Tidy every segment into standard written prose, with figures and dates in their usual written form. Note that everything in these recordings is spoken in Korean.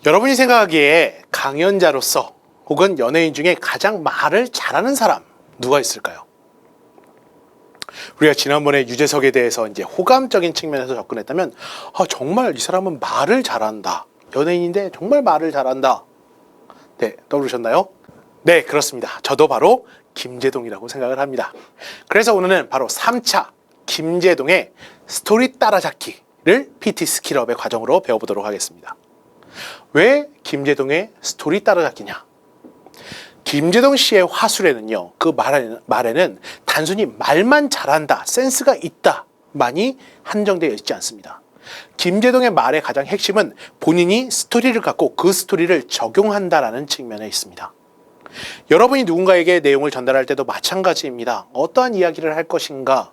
여러분이 생각하기에 강연자로서 혹은 연예인 중에 가장 말을 잘하는 사람 누가 있을까요? 우리가 지난번에 유재석에 대해서 이제 호감적인 측면에서 접근했다면 정말 이 사람은 말을 잘한다. 연예인인데 정말 말을 잘한다. 네, 떠오르셨나요? 네, 그렇습니다. 저도 바로 김제동이라고 생각을 합니다. 그래서 오늘은 바로 3차 김제동의 스토리 따라잡기를 PT 스킬업의 과정으로 배워보도록 하겠습니다. 왜 김제동의 스토리 따라잡기냐? 김제동 씨의 화술에는요, 그 말에는 단순히 말만 잘한다, 센스가 있다 만이 한정되어 있지 않습니다. 김제동의 말의 가장 핵심은 본인이 스토리를 갖고 그 스토리를 적용한다라는 측면에 있습니다. 여러분이 누군가에게 내용을 전달할 때도 마찬가지입니다. 어떠한 이야기를 할 것인가,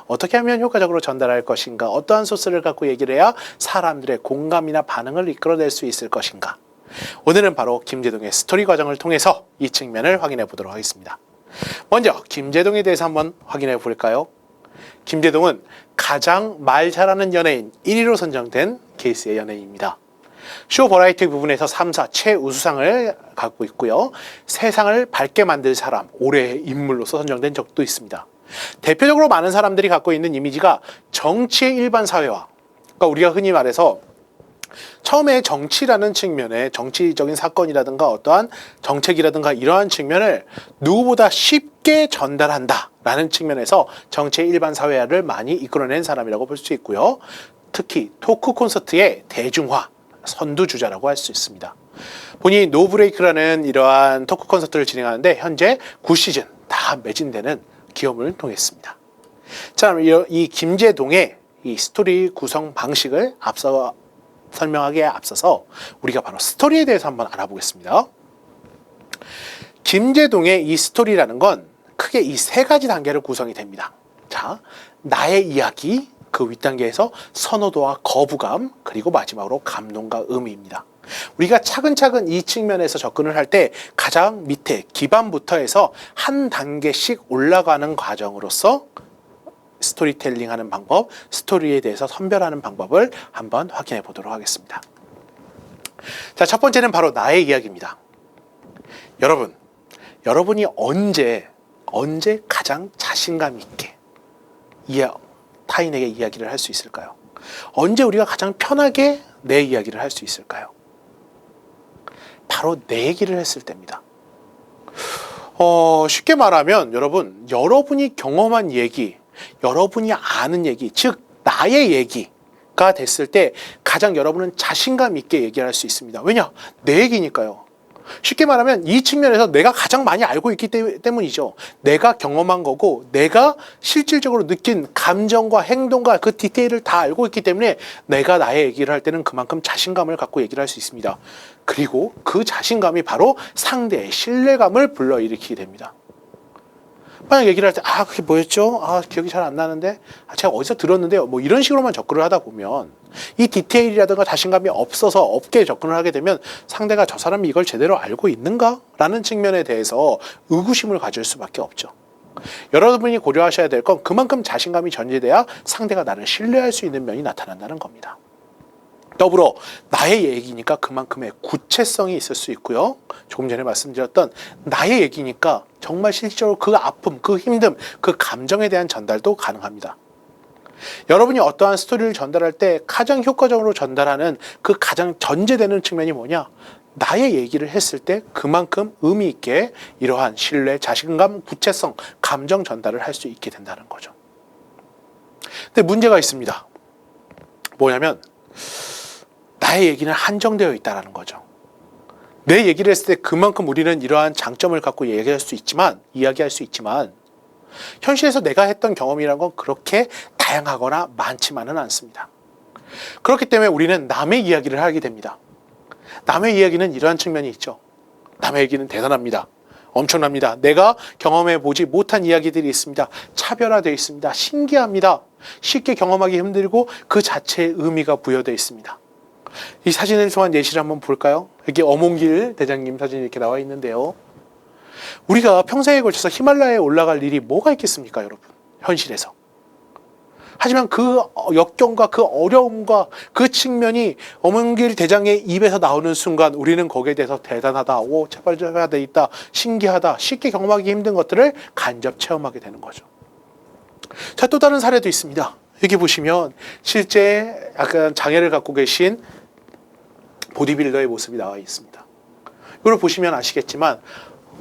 어떻게 하면 효과적으로 전달할 것인가, 어떠한 소스를 갖고 얘기를 해야 사람들의 공감이나 반응을 이끌어낼 수 있을 것인가. 오늘은 바로 김제동의 스토리 과정을 통해서 이 측면을 확인해 보도록 하겠습니다. 먼저 김제동에 대해서 한번 확인해 볼까요? 김제동은 가장 말 잘하는 연예인 1위로 선정된 케이스의 연예인입니다. 쇼 버라이티 부분에서 3사 최우수상을 갖고 있고요. 세상을 밝게 만들 사람 올해의 인물로서 선정된 적도 있습니다. 대표적으로 많은 사람들이 갖고 있는 이미지가 정치의 일반 사회화, 그러니까 우리가 흔히 말해서 처음에 정치라는 측면에 정치적인 사건이라든가 어떠한 정책이라든가 이러한 측면을 누구보다 쉽게 전달한다라는 측면에서 정치의 일반 사회화를 많이 이끌어낸 사람이라고 볼 수 있고요. 특히 토크 콘서트의 대중화 선두주자라고 할 수 있습니다. 본인이 노브레이크라는 이러한 토크 콘서트를 진행하는데 현재 9시즌 다 매진되는 기염을 통했습니다. 자, 이 김제동의 이 스토리 구성 방식을 설명하기에 앞서서 우리가 바로 스토리에 대해서 한번 알아보겠습니다. 김제동의 이 스토리라는 건 크게 이 세 가지 단계로 구성이 됩니다. 자, 나의 이야기, 그 윗단계에서 선호도와 거부감, 그리고 마지막으로 감동과 의미입니다. 우리가 차근차근 이 측면에서 접근을 할 때 가장 밑에 기반부터 해서 한 단계씩 올라가는 과정으로서 스토리텔링 하는 방법, 스토리에 대해서 선별하는 방법을 한번 확인해 보도록 하겠습니다. 자, 첫 번째는 바로 나의 이야기입니다. 여러분이 언제 가장 자신감 있게 타인에게 이야기를 할 수 있을까요? 언제 우리가 가장 편하게 내 이야기를 할 수 있을까요? 바로 내 얘기를 했을 때입니다. 쉽게 말하면 여러분이 경험한 얘기, 여러분이 아는 얘기, 즉 나의 얘기가 됐을 때 가장 여러분은 자신감 있게 얘기를 할 수 있습니다. 왜냐? 내 얘기니까요. 쉽게 말하면 이 측면에서 내가 가장 많이 알고 있기 때문이죠. 내가 경험한 거고 내가 실질적으로 느낀 감정과 행동과 그 디테일을 다 알고 있기 때문에 내가 나의 얘기를 할 때는 그만큼 자신감을 갖고 얘기를 할 수 있습니다. 그리고 그 자신감이 바로 상대의 신뢰감을 불러일으키게 됩니다. 만약 얘기를 할 때 그게 뭐였죠? 기억이 잘 안 나는데 제가 어디서 들었는데요. 뭐 이런 식으로만 접근을 하다 보면 이 디테일이라든가 자신감이 없게 접근을 하게 되면 상대가 저 사람이 이걸 제대로 알고 있는가? 라는 측면에 대해서 의구심을 가질 수밖에 없죠. 여러분이 고려하셔야 될 건 그만큼 자신감이 전제돼야 상대가 나를 신뢰할 수 있는 면이 나타난다는 겁니다. 더불어 나의 얘기니까 그만큼의 구체성이 있을 수 있고요. 조금 전에 말씀드렸던 나의 얘기니까 정말 실질적으로 그 아픔, 그 힘듦, 그 감정에 대한 전달도 가능합니다. 여러분이 어떠한 스토리를 전달할 때 가장 효과적으로 전달하는 그 가장 전제되는 측면이 뭐냐? 나의 얘기를 했을 때 그만큼 의미 있게 이러한 신뢰, 자신감, 구체성, 감정 전달을 할 수 있게 된다는 거죠. 근데 문제가 있습니다. 뭐냐면 나의 얘기는 한정되어 있다는 거죠. 내 얘기를 했을 때 그만큼 우리는 이러한 장점을 갖고 이야기할 수 있지만 현실에서 내가 했던 경험이라는 건 그렇게 다양하거나 많지만은 않습니다. 그렇기 때문에 우리는 남의 이야기를 하게 됩니다. 남의 이야기는 이러한 측면이 있죠. 남의 얘기는 대단합니다. 엄청납니다. 내가 경험해 보지 못한 이야기들이 있습니다. 차별화되어 있습니다. 신기합니다. 쉽게 경험하기 힘들고 그 자체의 의미가 부여되어 있습니다. 이 사진을 통한 예시를 한번 볼까요? 여기 어몽길 대장님 사진이 이렇게 나와 있는데요. 우리가 평생에 걸쳐서 히말라야에 올라갈 일이 뭐가 있겠습니까, 여러분? 현실에서. 하지만 그 역경과 그 어려움과 그 측면이 어몽길 대장의 입에서 나오는 순간 우리는 거기에 대해서 대단하다, 오, 체발해야 돼 있다, 신기하다, 쉽게 경험하기 힘든 것들을 간접 체험하게 되는 거죠. 자, 또 다른 사례도 있습니다. 여기 보시면 실제 약간 장애를 갖고 계신 보디빌더의 모습이 나와 있습니다. 이걸 보시면 아시겠지만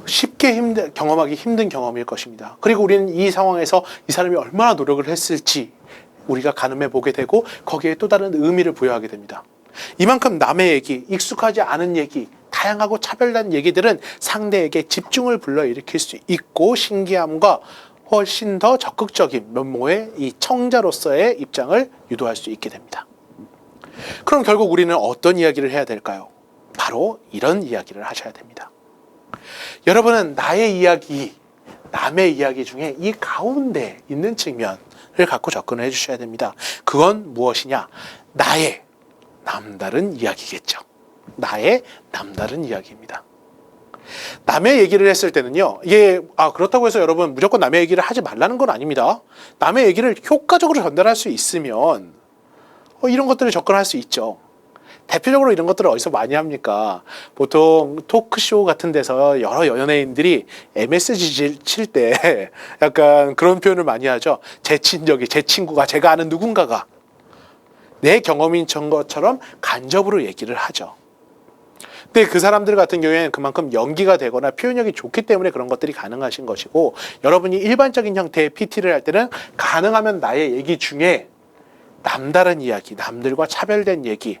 쉽게 경험하기 힘든 경험일 것입니다. 그리고 우리는 이 상황에서 이 사람이 얼마나 노력을 했을지 우리가 가늠해 보게 되고 거기에 또 다른 의미를 부여하게 됩니다. 이만큼 남의 얘기, 익숙하지 않은 얘기, 다양하고 차별난 얘기들은 상대에게 집중을 불러일으킬 수 있고 신기함과 훨씬 더 적극적인 면모의 이 청자로서의 입장을 유도할 수 있게 됩니다. 그럼 결국 우리는 어떤 이야기를 해야 될까요? 바로 이런 이야기를 하셔야 됩니다. 여러분은 나의 이야기, 남의 이야기 중에 이 가운데 있는 측면을 갖고 접근을 해주셔야 됩니다. 그건 무엇이냐? 나의 남다른 이야기겠죠. 나의 남다른 이야기입니다. 남의 얘기를 했을 때는요, 이게 그렇다고 해서 여러분 무조건 남의 얘기를 하지 말라는 건 아닙니다. 남의 얘기를 효과적으로 전달할 수 있으면 이런 것들을 접근할 수 있죠. 대표적으로 이런 것들을 어디서 많이 합니까? 보통 토크쇼 같은 데서 여러 연예인들이 MSG 칠 때 약간 그런 표현을 많이 하죠. 제 친적이, 제 친구가, 제가 아는 누군가가 내 경험인 것처럼 간접으로 얘기를 하죠. 근데 그 사람들 같은 경우에는 그만큼 연기가 되거나 표현력이 좋기 때문에 그런 것들이 가능하신 것이고, 여러분이 일반적인 형태의 PT를 할 때는 가능하면 나의 얘기 중에 남다른 이야기, 남들과 차별된 얘기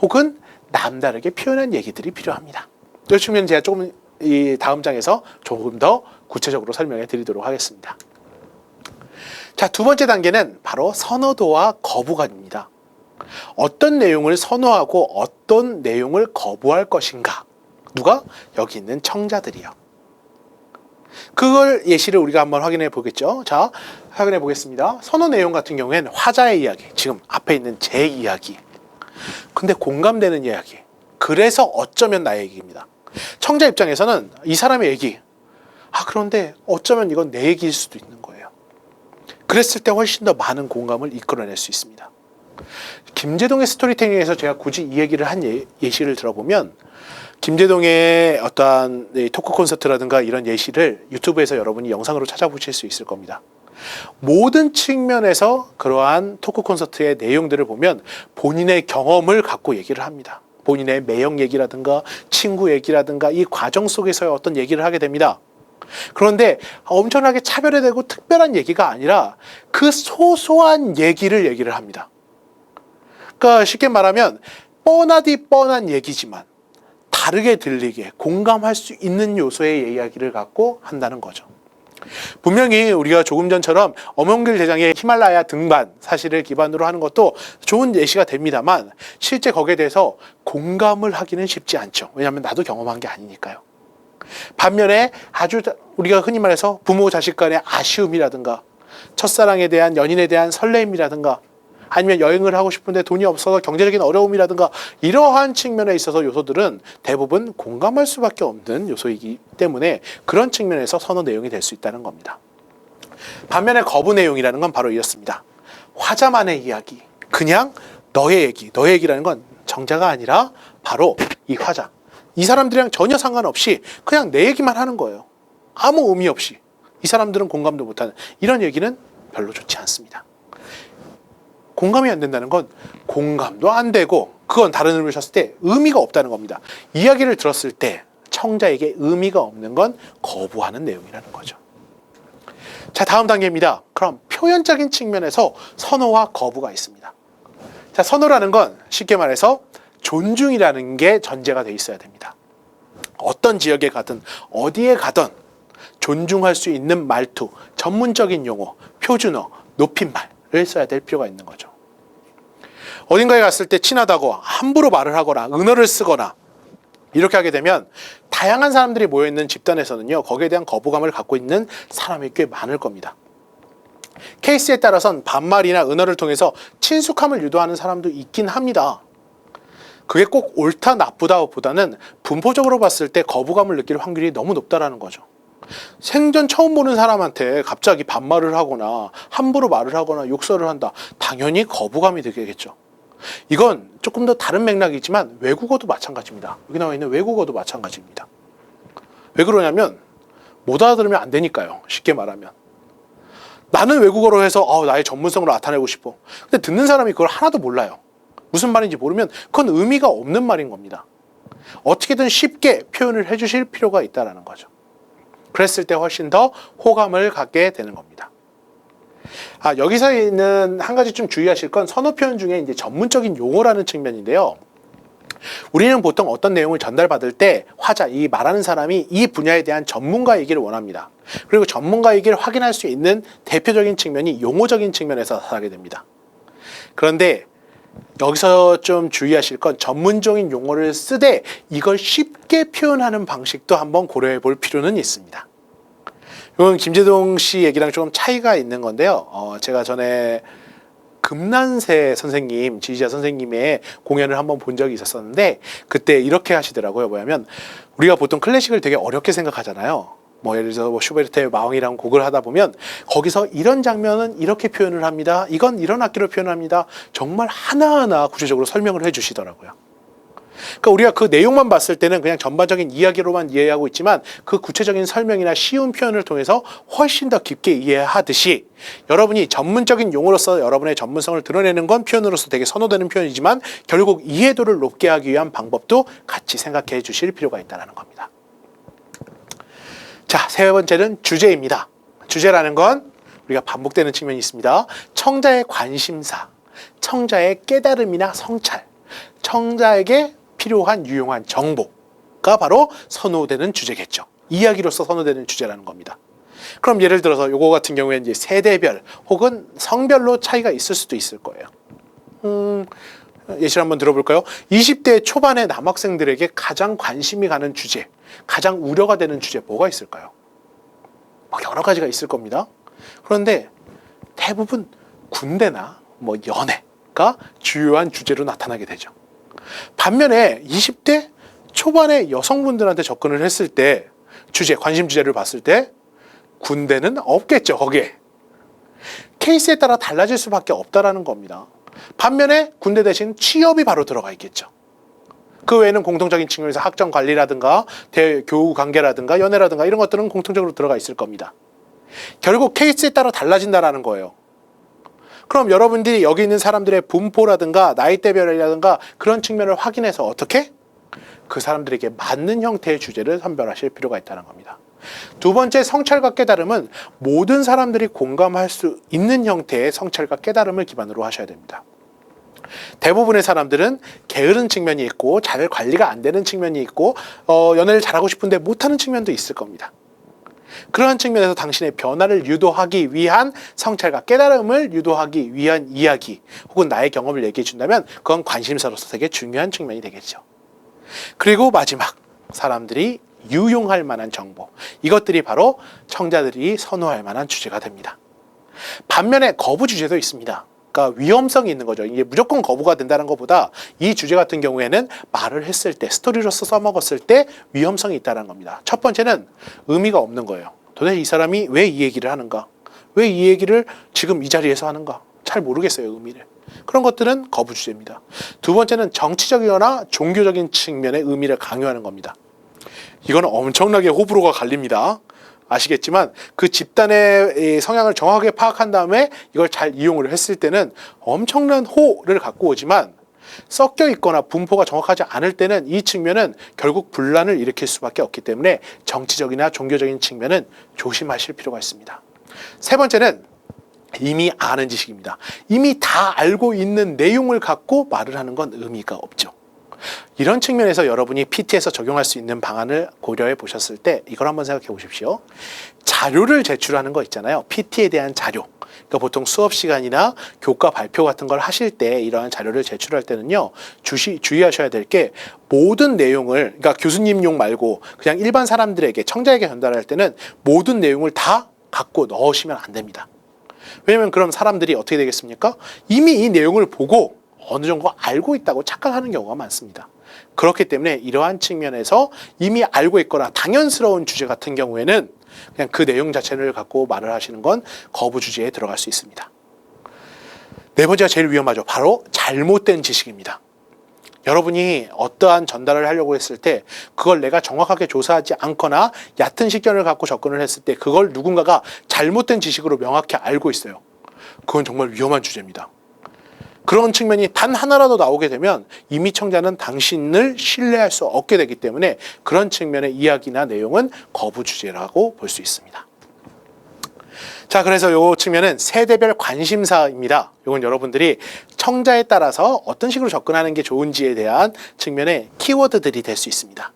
혹은 남다르게 표현한 얘기들이 필요합니다. 이 측면 제가 조금 이 다음 장에서 조금 더 구체적으로 설명해 드리도록 하겠습니다. 자, 두 번째 단계는 바로 선호도와 거부감입니다. 어떤 내용을 선호하고 어떤 내용을 거부할 것인가? 누가? 여기 있는 청자들이요. 그걸 예시를 우리가 한번 확인해 보겠죠. 자, 확인해 보겠습니다. 선호 내용 같은 경우에는 화자의 이야기, 지금 앞에 있는 제 이야기, 근데 공감되는 이야기, 그래서 어쩌면 나의 얘기입니다. 청자 입장에서는 이 사람의 얘기, 그런데 어쩌면 이건 내 얘기일 수도 있는 거예요. 그랬을 때 훨씬 더 많은 공감을 이끌어낼 수 있습니다. 김제동의 스토리텔링에서 제가 굳이 이 얘기를 한 예시를 들어보면, 김제동의 어떠한 토크 콘서트라든가 이런 예시를 유튜브에서 여러분이 영상으로 찾아보실 수 있을 겁니다. 모든 측면에서 그러한 토크 콘서트의 내용들을 보면 본인의 경험을 갖고 얘기를 합니다. 본인의 매형 얘기라든가 친구 얘기라든가 이 과정 속에서의 어떤 얘기를 하게 됩니다. 그런데 엄청나게 차별화되고 특별한 얘기가 아니라 그 소소한 얘기를 합니다. 그러니까 쉽게 말하면 뻔하디 뻔한 얘기지만 다르게 들리게 공감할 수 있는 요소의 이야기를 갖고 한다는 거죠. 분명히 우리가 조금 전처럼 어몽길 대장의 히말라야 등반 사실을 기반으로 하는 것도 좋은 예시가 됩니다만 실제 거기에 대해서 공감을 하기는 쉽지 않죠. 왜냐하면 나도 경험한 게 아니니까요. 반면에 아주 우리가 흔히 말해서 부모 자식 간의 아쉬움이라든가 첫사랑에 대한 연인에 대한 설레임이라든가 아니면 여행을 하고 싶은데 돈이 없어서 경제적인 어려움이라든가 이러한 측면에 있어서 요소들은 대부분 공감할 수밖에 없는 요소이기 때문에 그런 측면에서 선호 내용이 될 수 있다는 겁니다. 반면에 거부 내용이라는 건 바로 이렇습니다. 화자만의 이야기, 그냥 너의 얘기라는 건 정자가 아니라 바로 이 화자, 이 사람들이랑 전혀 상관없이 그냥 내 얘기만 하는 거예요. 아무 의미 없이. 이 사람들은 공감도 못하는 이런 얘기는 별로 좋지 않습니다. 공감이 안 된다는 건 공감도 안 되고 그건 다른 의미로 쳤을 때 의미가 없다는 겁니다. 이야기를 들었을 때 청자에게 의미가 없는 건 거부하는 내용이라는 거죠. 자, 다음 단계입니다. 그럼 표현적인 측면에서 선호와 거부가 있습니다. 자, 선호라는 건 쉽게 말해서 존중이라는 게 전제가 돼 있어야 됩니다. 어떤 지역에 가든 어디에 가든 존중할 수 있는 말투, 전문적인 용어, 표준어, 높임말을 써야 될 필요가 있는 거죠. 어딘가에 갔을 때 친하다고 함부로 말을 하거나 은어를 쓰거나 이렇게 하게 되면 다양한 사람들이 모여있는 집단에서는요, 거기에 대한 거부감을 갖고 있는 사람이 꽤 많을 겁니다. 케이스에 따라선 반말이나 은어를 통해서 친숙함을 유도하는 사람도 있긴 합니다. 그게 꼭 옳다 나쁘다 보다는 분포적으로 봤을 때 거부감을 느낄 확률이 너무 높다라는 거죠. 생전 처음 보는 사람한테 갑자기 반말을 하거나 함부로 말을 하거나 욕설을 한다. 당연히 거부감이 들겠죠. 이건 조금 더 다른 맥락이지만 외국어도 마찬가지입니다. 여기 나와 있는 외국어도 마찬가지입니다. 왜 그러냐면 못 알아들으면 안 되니까요. 쉽게 말하면. 나는 외국어로 해서 나의 전문성을 나타내고 싶어. 근데 듣는 사람이 그걸 하나도 몰라요. 무슨 말인지 모르면 그건 의미가 없는 말인 겁니다. 어떻게든 쉽게 표현을 해주실 필요가 있다는 거죠. 그랬을 때 훨씬 더 호감을 갖게 되는 겁니다. 여기서 있는 한 가지 좀 주의하실 건 선호 표현 중에 이제 전문적인 용어라는 측면인데요. 우리는 보통 어떤 내용을 전달받을 때 이 말하는 사람이 이 분야에 대한 전문가이기를 원합니다. 그리고 전문가이기를 확인할 수 있는 대표적인 측면이 용어적인 측면에서 나타나게 됩니다. 그런데 여기서 좀 주의하실 건 전문적인 용어를 쓰되 이걸 쉽게 표현하는 방식도 한번 고려해 볼 필요는 있습니다. 이건 김재동 씨 얘기랑 좀 차이가 있는 건데요. 제가 전에 금난세 선생님, 지휘자 선생님의 공연을 한번 본 적이 있었는데 그때 이렇게 하시더라고요. 뭐냐면 우리가 보통 클래식을 되게 어렵게 생각하잖아요. 예를 들어서 슈베르트의 마왕이라는 곡을 하다 보면 거기서 이런 장면은 이렇게 표현을 합니다. 이건 이런 악기로 표현합니다. 정말 하나하나 구체적으로 설명을 해주시더라고요. 그러니까 우리가 그 내용만 봤을 때는 그냥 전반적인 이야기로만 이해하고 있지만 그 구체적인 설명이나 쉬운 표현을 통해서 훨씬 더 깊게 이해하듯이 여러분이 전문적인 용어로서 여러분의 전문성을 드러내는 건 표현으로서 되게 선호되는 표현이지만 결국 이해도를 높게 하기 위한 방법도 같이 생각해 주실 필요가 있다는 겁니다. 자, 세 번째는 주제입니다. 주제라는 건 우리가 반복되는 측면이 있습니다. 청자의 관심사, 청자의 깨달음이나 성찰, 청자에게 필요한 유용한 정보가 바로 선호되는 주제겠죠. 이야기로서 선호되는 주제라는 겁니다. 그럼 예를 들어서 요거 같은 경우에는 이제 세대별 혹은 성별로 차이가 있을 수도 있을 거예요. 예시를 한번 들어볼까요? 20대 초반의 남학생들에게 가장 관심이 가는 주제, 가장 우려가 되는 주제 뭐가 있을까요? 여러 가지가 있을 겁니다. 그런데 대부분 군대나 연애가 주요한 주제로 나타나게 되죠. 반면에 20대 초반의 여성분들한테 접근을 했을 때 관심 주제를 봤을 때 군대는 없겠죠. 거기에. 케이스에 따라 달라질 수밖에 없다라는 겁니다. 반면에 군대 대신 취업이 바로 들어가 있겠죠. 그 외에는 공통적인 측면에서 학점 관리라든가 교우 관계라든가 연애라든가 이런 것들은 공통적으로 들어가 있을 겁니다. 결국 케이스에 따라 달라진다라는 거예요. 그럼 여러분들이 여기 있는 사람들의 분포라든가 나이대별이라든가 그런 측면을 확인해서 어떻게? 그 사람들에게 맞는 형태의 주제를 선별하실 필요가 있다는 겁니다. 두 번째, 성찰과 깨달음은 모든 사람들이 공감할 수 있는 형태의 성찰과 깨달음을 기반으로 하셔야 됩니다. 대부분의 사람들은 게으른 측면이 있고 잘 관리가 안 되는 측면이 있고 연애를 잘하고 싶은데 못하는 측면도 있을 겁니다. 그러한 측면에서 당신의 변화를 유도하기 위한 성찰과 깨달음을 유도하기 위한 이야기 혹은 나의 경험을 얘기해 준다면 그건 관심사로서 되게 중요한 측면이 되겠죠. 그리고 마지막, 사람들이 유용할 만한 정보, 이것들이 바로 청자들이 선호할 만한 주제가 됩니다. 반면에 거부 주제도 있습니다. 그러니까 위험성이 있는 거죠. 이게 무조건 거부가 된다는 것보다 이 주제 같은 경우에는 말을 했을 때, 스토리로서 써먹었을 때 위험성이 있다는 겁니다. 첫 번째는 의미가 없는 거예요. 도대체 이 사람이 왜 이 얘기를 하는가? 왜 이 얘기를 지금 이 자리에서 하는가? 잘 모르겠어요, 의미를. 그런 것들은 거부 주제입니다. 두 번째는 정치적이거나 종교적인 측면의 의미를 강요하는 겁니다. 이거는 엄청나게 호불호가 갈립니다. 아시겠지만 그 집단의 성향을 정확하게 파악한 다음에 이걸 잘 이용을 했을 때는 엄청난 호를 갖고 오지만 섞여 있거나 분포가 정확하지 않을 때는 이 측면은 결국 분란을 일으킬 수밖에 없기 때문에 정치적이나 종교적인 측면은 조심하실 필요가 있습니다. 세 번째는 이미 아는 지식입니다. 이미 다 알고 있는 내용을 갖고 말을 하는 건 의미가 없죠. 이런 측면에서 여러분이 PT에서 적용할 수 있는 방안을 고려해 보셨을 때 이걸 한번 생각해 보십시오. 자료를 제출하는 거 있잖아요. PT에 대한 자료. 그러니까 보통 수업 시간이나 교과 발표 같은 걸 하실 때 이러한 자료를 제출할 때는요. 주의하셔야 될 게 모든 내용을, 그러니까 교수님용 말고 그냥 일반 사람들에게, 청자에게 전달할 때는 모든 내용을 다 갖고 넣으시면 안 됩니다. 왜냐면 그럼 사람들이 어떻게 되겠습니까? 이미 이 내용을 보고 어느 정도 알고 있다고 착각하는 경우가 많습니다. 그렇기 때문에 이러한 측면에서 이미 알고 있거나 당연스러운 주제 같은 경우에는 그냥 그 내용 자체를 갖고 말을 하시는 건 거부 주제에 들어갈 수 있습니다. 네 번째가 제일 위험하죠. 바로 잘못된 지식입니다. 여러분이 어떠한 전달을 하려고 했을 때 그걸 내가 정확하게 조사하지 않거나 얕은 식견을 갖고 접근을 했을 때 그걸 누군가가 잘못된 지식으로 명확히 알고 있어요. 그건 정말 위험한 주제입니다. 그런 측면이 단 하나라도 나오게 되면 이미 청자는 당신을 신뢰할 수 없게 되기 때문에 그런 측면의 이야기나 내용은 거부 주제라고 볼 수 있습니다. 자, 그래서 이 측면은 세대별 관심사입니다. 이건 여러분들이 청자에 따라서 어떤 식으로 접근하는 게 좋은지에 대한 측면의 키워드들이 될 수 있습니다.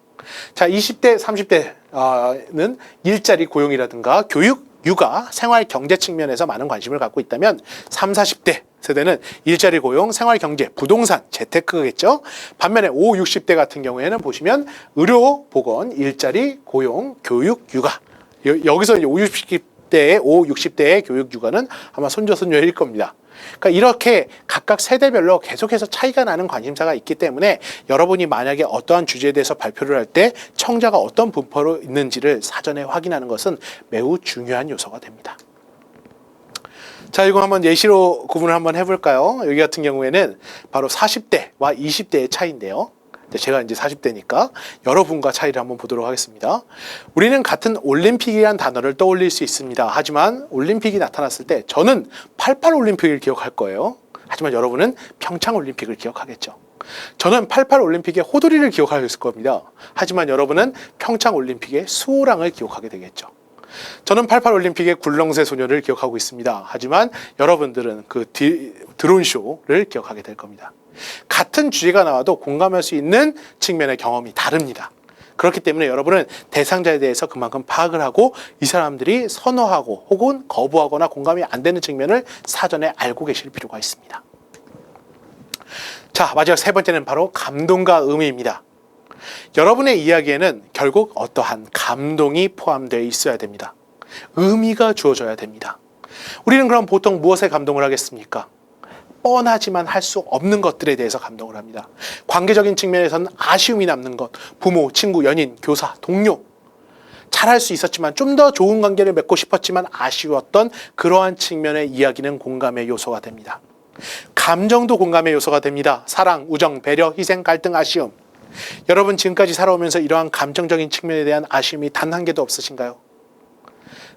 자, 20대, 30대는 일자리 고용이라든가 교육, 육아, 생활 경제 측면에서 많은 관심을 갖고 있다면 30, 40대 세대는 일자리 고용, 생활 경제, 부동산, 재테크겠죠. 반면에 5, 60대 같은 경우에는 보시면 의료, 보건, 일자리, 고용, 교육, 육아. 여기서 이제 5, 60대의 교육, 육아는 아마 손자, 손녀일 겁니다. 그러니까 이렇게 각각 세대별로 계속해서 차이가 나는 관심사가 있기 때문에 여러분이 만약에 어떠한 주제에 대해서 발표를 할 때 청자가 어떤 분포로 있는지를 사전에 확인하는 것은 매우 중요한 요소가 됩니다. 자, 이거 한번 예시로 구분을 한번 해볼까요? 여기 같은 경우에는 바로 40대와 20대의 차이인데요. 제가 이제 40대니까 여러분과 차이를 한번 보도록 하겠습니다. 우리는 같은 올림픽이라는 단어를 떠올릴 수 있습니다. 하지만 올림픽이 나타났을 때 저는 88 올림픽을 기억할 거예요. 하지만 여러분은 평창 올림픽을 기억하겠죠. 저는 88 올림픽의 호돌이를 기억하겠을 겁니다. 하지만 여러분은 평창 올림픽의 수호랑을 기억하게 되겠죠. 저는 88 올림픽의 굴렁쇠 소녀를 기억하고 있습니다. 하지만 여러분들은 그 드론쇼를 기억하게 될 겁니다. 같은 주제가 나와도 공감할 수 있는 측면의 경험이 다릅니다. 그렇기 때문에 여러분은 대상자에 대해서 그만큼 파악을 하고 이 사람들이 선호하고 혹은 거부하거나 공감이 안 되는 측면을 사전에 알고 계실 필요가 있습니다. 자, 마지막 세 번째는 바로 감동과 의미입니다. 여러분의 이야기에는 결국 어떠한 감동이 포함되어 있어야 됩니다. 의미가 주어져야 됩니다. 우리는 그럼 보통 무엇에 감동을 하겠습니까? 뻔하지만 할 수 없는 것들에 대해서 감동을 합니다. 관계적인 측면에서는 아쉬움이 남는 것, 부모, 친구, 연인, 교사, 동료, 잘할 수 있었지만 좀 더 좋은 관계를 맺고 싶었지만 아쉬웠던 그러한 측면의 이야기는 공감의 요소가 됩니다. 감정도 공감의 요소가 됩니다. 사랑, 우정, 배려, 희생, 갈등, 아쉬움. 여러분 지금까지 살아오면서 이러한 감정적인 측면에 대한 아쉬움이 단 한 개도 없으신가요?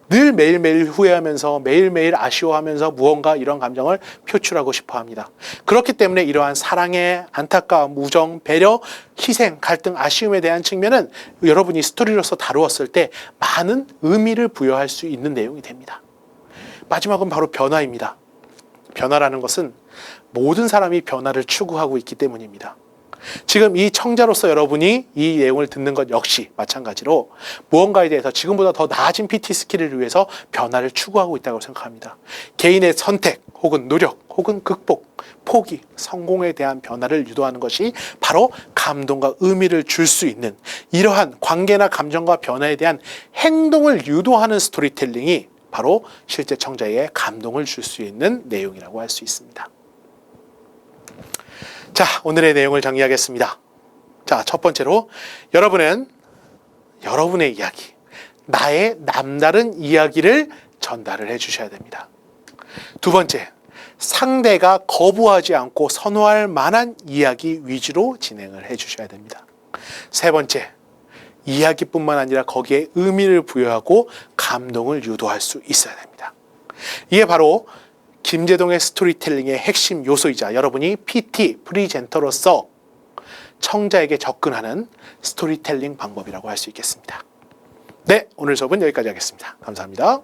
늘 매일매일 후회하면서 매일매일 아쉬워하면서 무언가 이런 감정을 표출하고 싶어 합니다. 그렇기 때문에 이러한 사랑의 안타까움, 우정, 배려, 희생, 갈등, 아쉬움에 대한 측면은 여러분이 스토리로서 다루었을 때 많은 의미를 부여할 수 있는 내용이 됩니다. 마지막은 바로 변화입니다. 변화라는 것은 모든 사람이 변화를 추구하고 있기 때문입니다. 지금 이 청자로서 여러분이 이 내용을 듣는 것 역시 마찬가지로 무언가에 대해서 지금보다 더 나아진 PT 스킬을 위해서 변화를 추구하고 있다고 생각합니다. 개인의 선택 혹은 노력 혹은 극복, 포기, 성공에 대한 변화를 유도하는 것이 바로 감동과 의미를 줄 수 있는 이러한 관계나 감정과 변화에 대한 행동을 유도하는 스토리텔링이 바로 실제 청자에게 감동을 줄 수 있는 내용이라고 할 수 있습니다. 자, 오늘의 내용을 정리하겠습니다. 자, 첫 번째로 여러분은 여러분의 이야기, 나의 남다른 이야기를 전달을 해주셔야 됩니다. 두 번째, 상대가 거부하지 않고 선호할 만한 이야기 위주로 진행을 해주셔야 됩니다. 세 번째, 이야기뿐만 아니라 거기에 의미를 부여하고 감동을 유도할 수 있어야 됩니다. 이게 바로 김재동의 스토리텔링의 핵심 요소이자 여러분이 PT, 프리젠터로서 청자에게 접근하는 스토리텔링 방법이라고 할 수 있겠습니다. 네, 오늘 수업은 여기까지 하겠습니다. 감사합니다.